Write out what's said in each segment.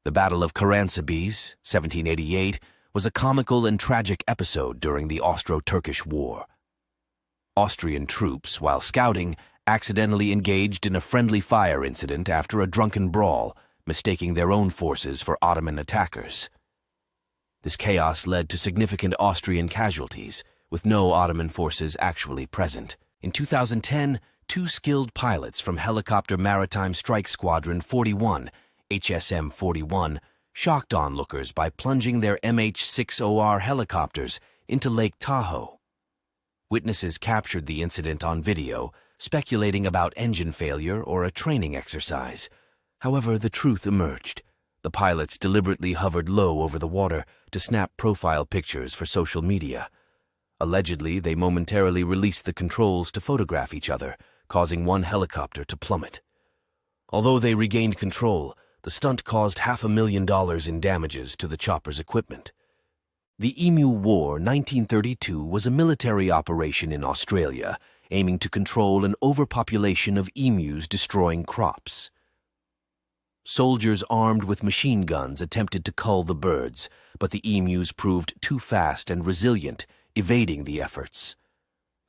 The Battle of Karansabes, 1788, was a comical and tragic episode during the Austro-Turkish War. Austrian troops, while scouting, accidentally engaged in a friendly fire incident after a drunken brawl, mistaking their own forces for Ottoman attackers. This chaos led to significant Austrian casualties, with no Ottoman forces actually present. In 2010, two skilled pilots from Helicopter Maritime Strike Squadron 41, HSM 41, shocked onlookers by plunging their MH-60R helicopters into Lake Tahoe. Witnesses captured the incident on video, speculating about engine failure or a training exercise. However, the truth emerged. The pilots deliberately hovered low over the water to snap profile pictures for social media. Allegedly, they momentarily released the controls to photograph each other, causing one helicopter to plummet. Although they regained control, the stunt caused $500,000 in damages to the chopper's equipment. The Emu War 1932 was a military operation in Australia aiming to control an overpopulation of emus destroying crops. Soldiers armed with machine guns attempted to cull the birds, but the emus proved too fast and resilient, evading the efforts.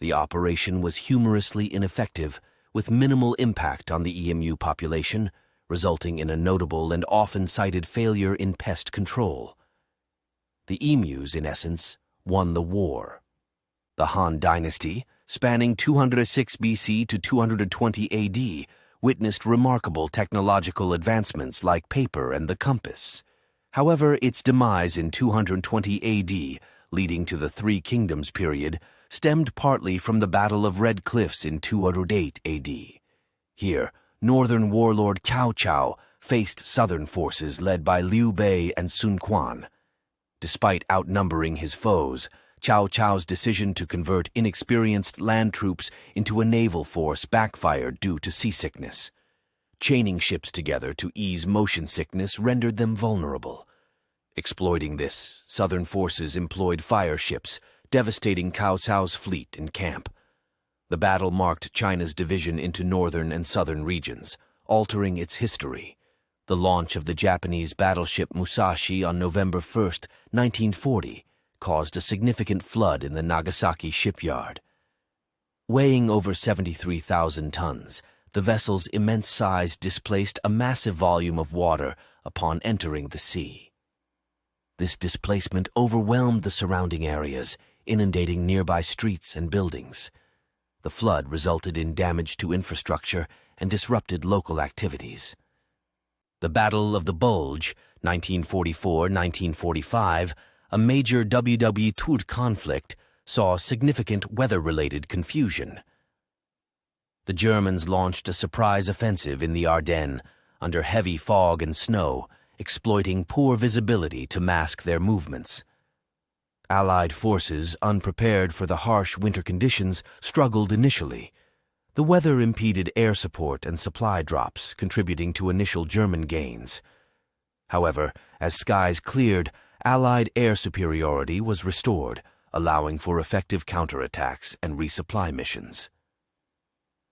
The operation was humorously ineffective, with minimal impact on the emu population, resulting in a notable and often cited failure in pest control. The emus, in essence, won the war. The Han Dynasty, spanning 206 BC to 220 AD, witnessed remarkable technological advancements like paper and the compass. However, its demise in 220 AD, leading to the Three Kingdoms period, stemmed partly from the Battle of Red Cliffs in 208 AD. Here, northern warlord Cao Cao faced southern forces led by Liu Bei and Sun Quan. Despite outnumbering his foes, Cao Cao's decision to convert inexperienced land troops into a naval force backfired due to seasickness. Chaining ships together to ease motion sickness rendered them vulnerable. Exploiting this, southern forces employed fire ships, devastating Cao Cao's fleet and camp. The battle marked China's division into northern and southern regions, altering its history. The launch of the Japanese battleship Musashi on November 1, 1940, caused a significant flood in the Nagasaki shipyard. Weighing over 73,000 tons, the vessel's immense size displaced a massive volume of water upon entering the sea. This displacement overwhelmed the surrounding areas, inundating nearby streets and buildings. The flood resulted in damage to infrastructure and disrupted local activities. The Battle of the Bulge, 1944-1945, a major WW2 conflict, saw significant weather-related confusion. The Germans launched a surprise offensive in the Ardennes under heavy fog and snow, exploiting poor visibility to mask their movements. Allied forces, unprepared for the harsh winter conditions, struggled initially. The weather impeded air support and supply drops, contributing to initial German gains. However, as skies cleared, Allied air superiority was restored, allowing for effective counterattacks and resupply missions.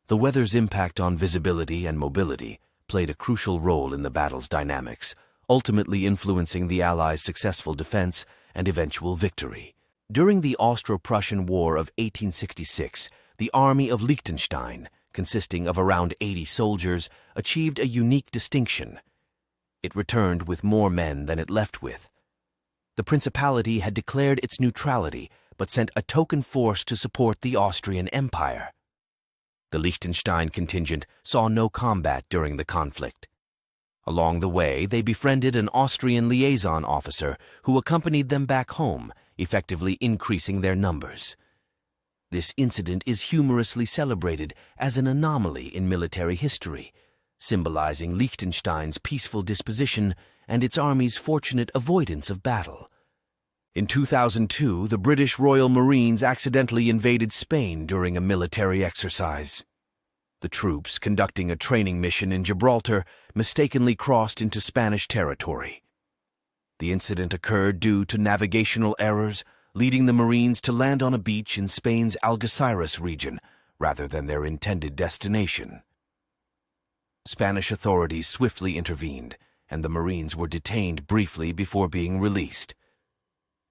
The weather's impact on visibility and mobility played a crucial role in the battle's dynamics, ultimately influencing the Allies' successful defense and eventual victory. During the Austro-Prussian War of 1866, the Army of Liechtenstein, consisting of around 80 soldiers, achieved a unique distinction. It returned with more men than it left with. The Principality had declared its neutrality, but sent a token force to support the Austrian Empire. The Liechtenstein contingent saw no combat during the conflict. Along the way, they befriended an Austrian liaison officer who accompanied them back home, effectively increasing their numbers. This incident is humorously celebrated as an anomaly in military history, symbolizing Liechtenstein's peaceful disposition and its army's fortunate avoidance of battle. In 2002, the British Royal Marines accidentally invaded Spain during a military exercise. The troops, conducting a training mission in Gibraltar, mistakenly crossed into Spanish territory. The incident occurred due to navigational errors, leading the Marines to land on a beach in Spain's Algeciras region rather than their intended destination. Spanish authorities swiftly intervened, and the Marines were detained briefly before being released.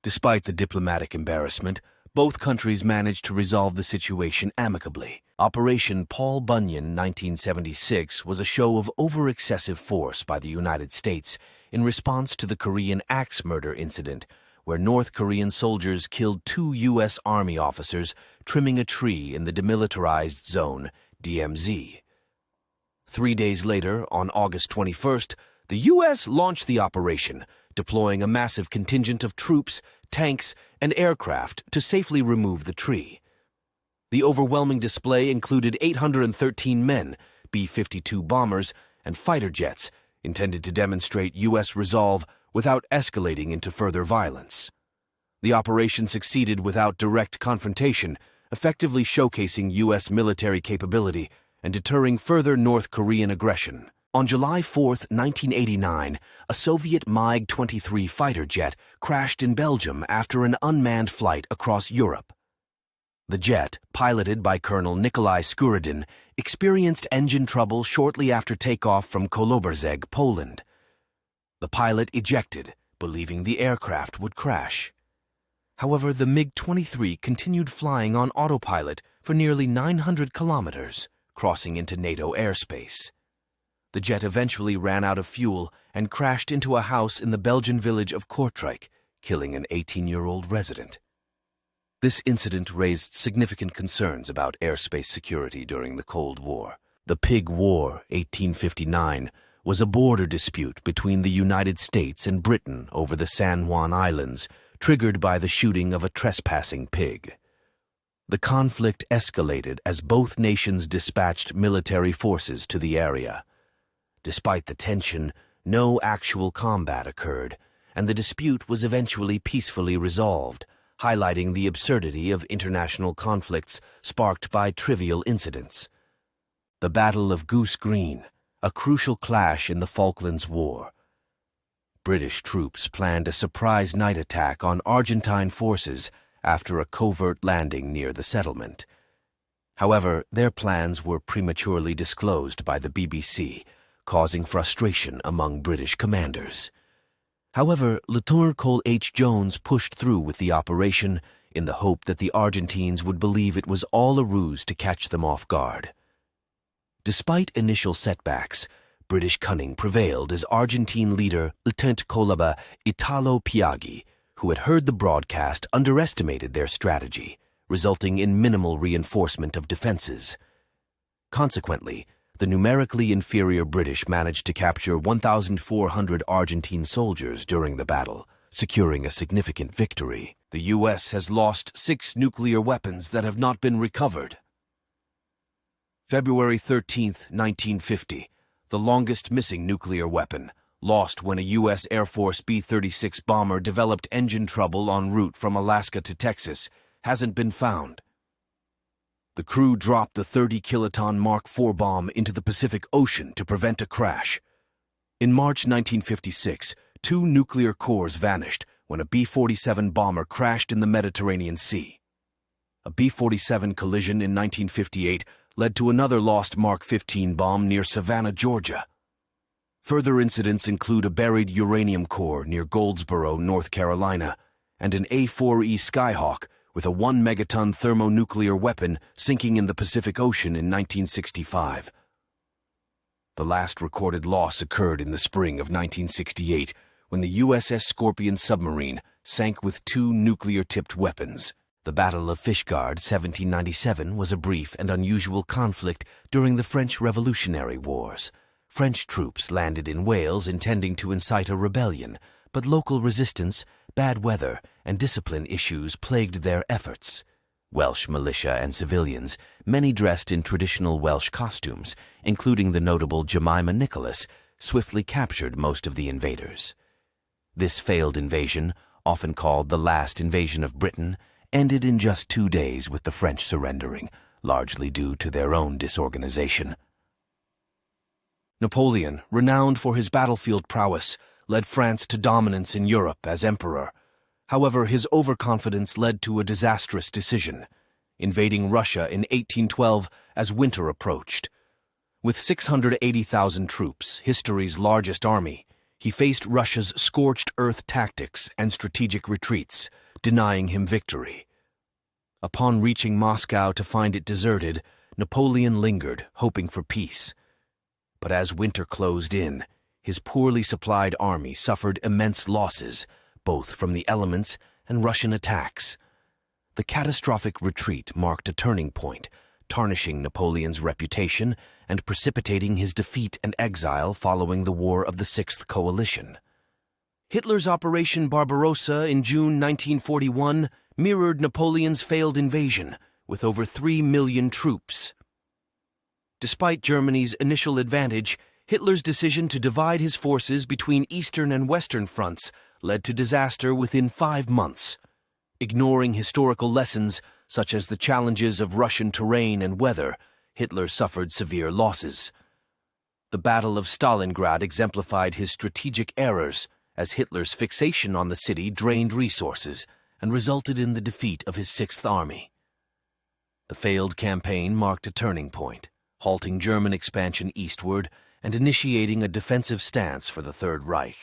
Despite the diplomatic embarrassment, both countries managed to resolve the situation amicably. Operation Paul Bunyan 1976 was a show of over-excessive force by the United States in response to the Korean axe murder incident, where North Korean soldiers killed 2 U.S. Army officers trimming a tree in the Demilitarized Zone, DMZ. 3 days later, on August 21st, the U.S. launched the operation, deploying a massive contingent of troops, tanks, and aircraft to safely remove the tree. The overwhelming display included 813 men, B-52 bombers, and fighter jets, intended to demonstrate U.S. resolve without escalating into further violence. The operation succeeded without direct confrontation, effectively showcasing U.S. military capability and deterring further North Korean aggression. On July 4, 1989, a Soviet MiG-23 fighter jet crashed in Belgium after an unmanned flight across Europe. The jet, piloted by Colonel Nikolai Skuridin, experienced engine trouble shortly after takeoff from Kolobarzeg, Poland. The pilot ejected, believing the aircraft would crash. However, the MiG-23 continued flying on autopilot for nearly 900 kilometers, crossing into NATO airspace. The jet eventually ran out of fuel and crashed into a house in the Belgian village of Kortrijk, killing an 18-year-old resident. This incident raised significant concerns about airspace security during the Cold War. The Pig War, 1859, was a border dispute between the United States and Britain over the San Juan Islands, triggered by the shooting of a trespassing pig. The conflict escalated as both nations dispatched military forces to the area. Despite the tension, no actual combat occurred, and the dispute was eventually peacefully resolved, highlighting the absurdity of international conflicts sparked by trivial incidents. The Battle of Goose Green, a crucial clash in the Falklands War. British troops planned a surprise night attack on Argentine forces after a covert landing near the settlement. However, their plans were prematurely disclosed by the BBC, causing frustration among British commanders. However, Lieutenant Cole H. Jones pushed through with the operation in the hope that the Argentines would believe it was all a ruse to catch them off guard. Despite initial setbacks, British cunning prevailed as Argentine leader Lieutenant Colonel Italo Piaggi, who had heard the broadcast, underestimated their strategy, resulting in minimal reinforcement of defenses. Consequently, the numerically inferior British managed to capture 1,400 Argentine soldiers during the battle, securing a significant victory. The U.S. has lost 6 nuclear weapons that have not been recovered. February 13, 1950, the longest missing nuclear weapon, lost when a U.S. Air Force B-36 bomber developed engine trouble en route from Alaska to Texas, hasn't been found. The crew dropped the 30-kiloton Mark IV bomb into the Pacific Ocean to prevent a crash. In March 1956, 2 nuclear cores vanished when a B-47 bomber crashed in the Mediterranean Sea. A B-47 collision in 1958 led to another lost Mark 15 bomb near Savannah, Georgia. Further incidents include a buried uranium core near Goldsboro, North Carolina, and an A-4E Skyhawk with a 1-megaton thermonuclear weapon sinking in the Pacific Ocean in 1965. The last recorded loss occurred in the spring of 1968 when the USS Scorpion submarine sank with 2 nuclear-tipped weapons. The Battle of Fishguard, 1797, was a brief and unusual conflict during the French Revolutionary Wars. French troops landed in Wales intending to incite a rebellion, but local resistance, bad weather, and discipline issues plagued their efforts. Welsh militia and civilians, many dressed in traditional Welsh costumes, including the notable Jemima Nicholas, swiftly captured most of the invaders. This failed invasion, often called the last invasion of Britain, ended in just 2 days with the French surrendering, largely due to their own disorganization. Napoleon, renowned for his battlefield prowess, led France to dominance in Europe as emperor. However, his overconfidence led to a disastrous decision, invading Russia in 1812 as winter approached. With 680,000 troops, history's largest army, He faced Russia's scorched earth tactics and strategic retreats, denying him victory. Upon reaching Moscow to find it deserted, Napoleon lingered, hoping for peace. But as winter closed in, his poorly supplied army suffered immense losses, both from the elements and Russian attacks. The catastrophic retreat marked a turning point, tarnishing Napoleon's reputation and precipitating his defeat and exile following the War of the Sixth Coalition. Hitler's Operation Barbarossa in June 1941 mirrored Napoleon's failed invasion, with over 3 million troops. Despite Germany's initial advantage, Hitler's decision to divide his forces between eastern and western fronts led to disaster within 5 months. Ignoring historical lessons, such as the challenges of Russian terrain and weather, Hitler suffered severe losses. The Battle of Stalingrad exemplified his strategic errors, as Hitler's fixation on the city drained resources and resulted in the defeat of his Sixth Army. The failed campaign marked a turning point, halting German expansion eastward and initiating a defensive stance for the Third Reich.